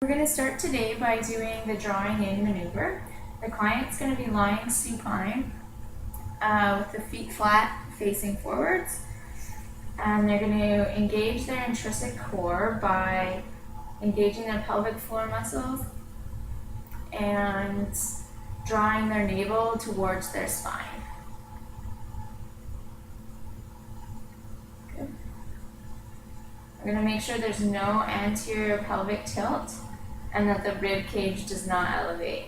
We're going to start today by doing the drawing in maneuver. The client's going to be lying supine with the feet flat facing forwards, and they're going to engage their intrinsic core by engaging their pelvic floor muscles and drawing their navel towards their spine. Good. We're going to make sure there's no anterior pelvic tilt and that the rib cage does not elevate.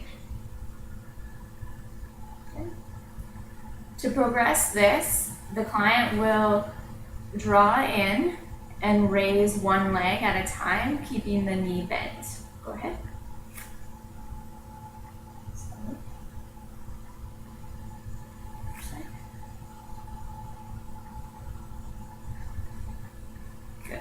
Okay. To progress this, the client will draw in and raise one leg at a time, keeping the knee bent. Go ahead. Good.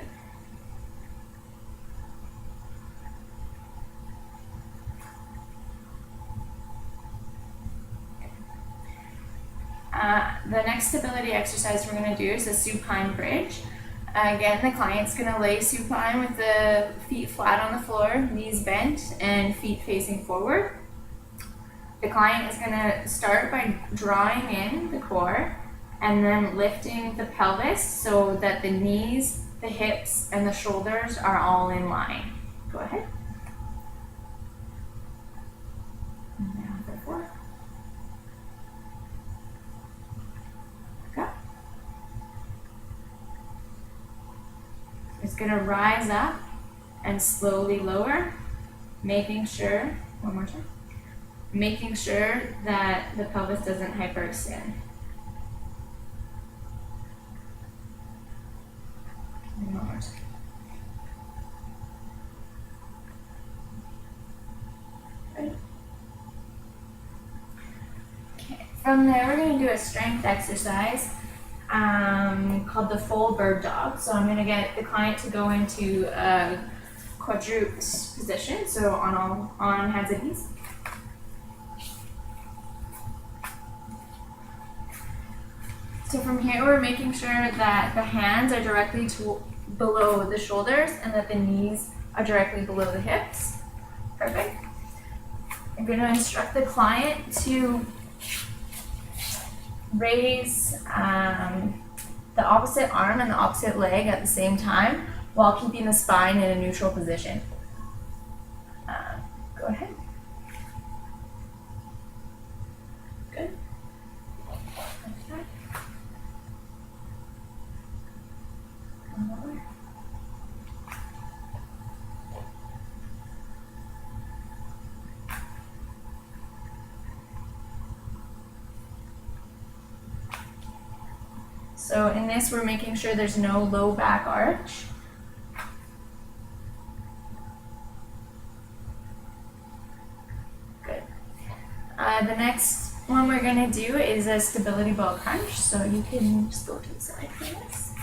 The next stability exercise we're going to do is a supine bridge. Again, the client's going to lay supine with the feet flat on the floor, knees bent, and feet facing forward. The client is going to start by drawing in the core and then lifting the pelvis so that the knees, the hips, and the shoulders are all in line. Go ahead. Now for 4. It's going to rise up and slowly lower, making sure, one more time, making sure that the pelvis doesn't hyperextend. And one more time. Good. Okay. From there, we're going to do a strength exercise called the full bird dog. So I'm going to get the client to go into a quadruped position, so on hands and knees. So from here, we're making sure that the hands are directly below the shoulders and that the knees are directly below the hips. Perfect. I'm going to instruct the client to raise the opposite arm and the opposite leg at the same time while keeping the spine in a neutral position. Go ahead. Good. Okay. One more. So in this, we're making sure there's no low back arch. Good. The next one we're going to do is a stability ball crunch. So you can just go to the side for this.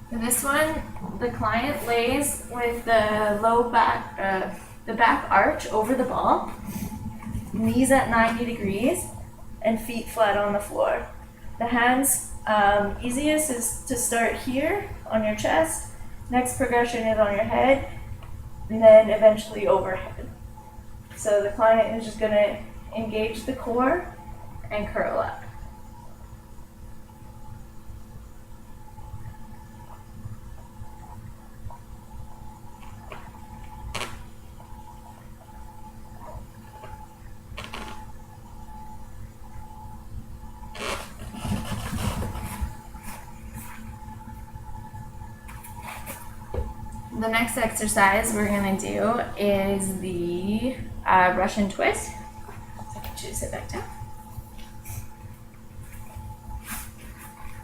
For this one, the client lays with the low back, the back arch over the ball, knees at 90 degrees, and feet flat on the floor. The hands, easiest is to start here on your chest. Next progression is on your head, and then eventually overhead. So the client is just going to engage the core and curl up. The next exercise we're going to do is the Russian twist. So I can you to sit back down.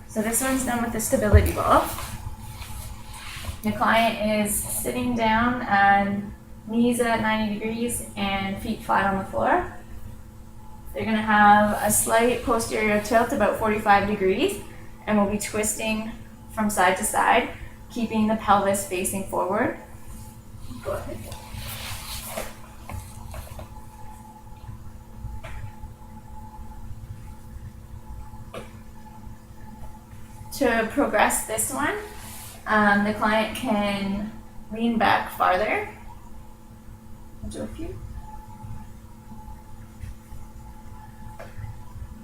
So this one's done with the stability ball. The client is sitting down and knees at 90 degrees and feet flat on the floor. They're going to have a slight posterior tilt, about 45 degrees, and we'll be twisting from side to side, keeping the pelvis facing forward. Go ahead. To progress this one, The client can lean back farther. I'll do a few.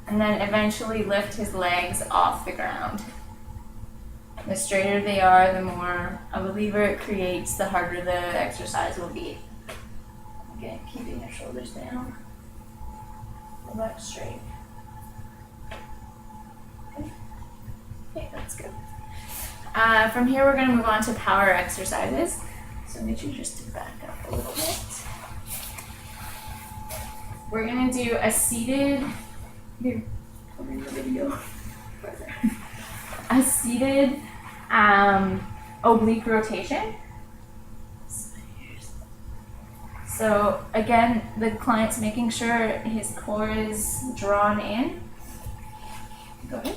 And then eventually lift his legs off the ground. The straighter they are, the more of a lever it creates, the harder the exercise will be. Again, keeping your shoulders down. Go back straight. Okay, that's good. From here, we're going to move on to power exercises. So make sure just to back up a little bit. We're going to do a seated, here, covering the video further. A seated oblique rotation. So again, the client's making sure his core is drawn in. Go ahead.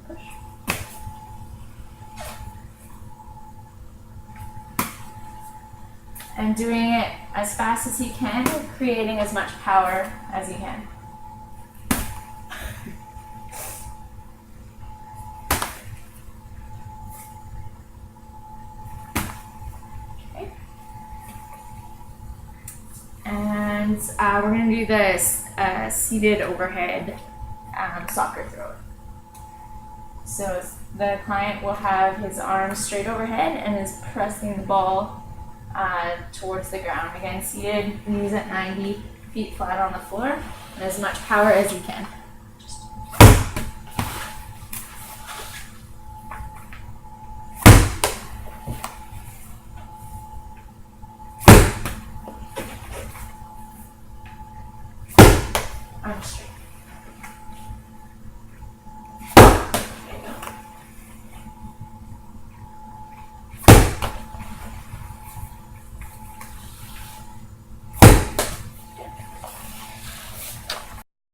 Push. And doing it as fast as he can, creating as much power as he can. Okay. And we're going to do this seated overhead soccer throw. So the client will have his arms straight overhead and is pressing the ball towards the ground. Again, seated, knees at 90, feet flat on the floor, and as much power as you can.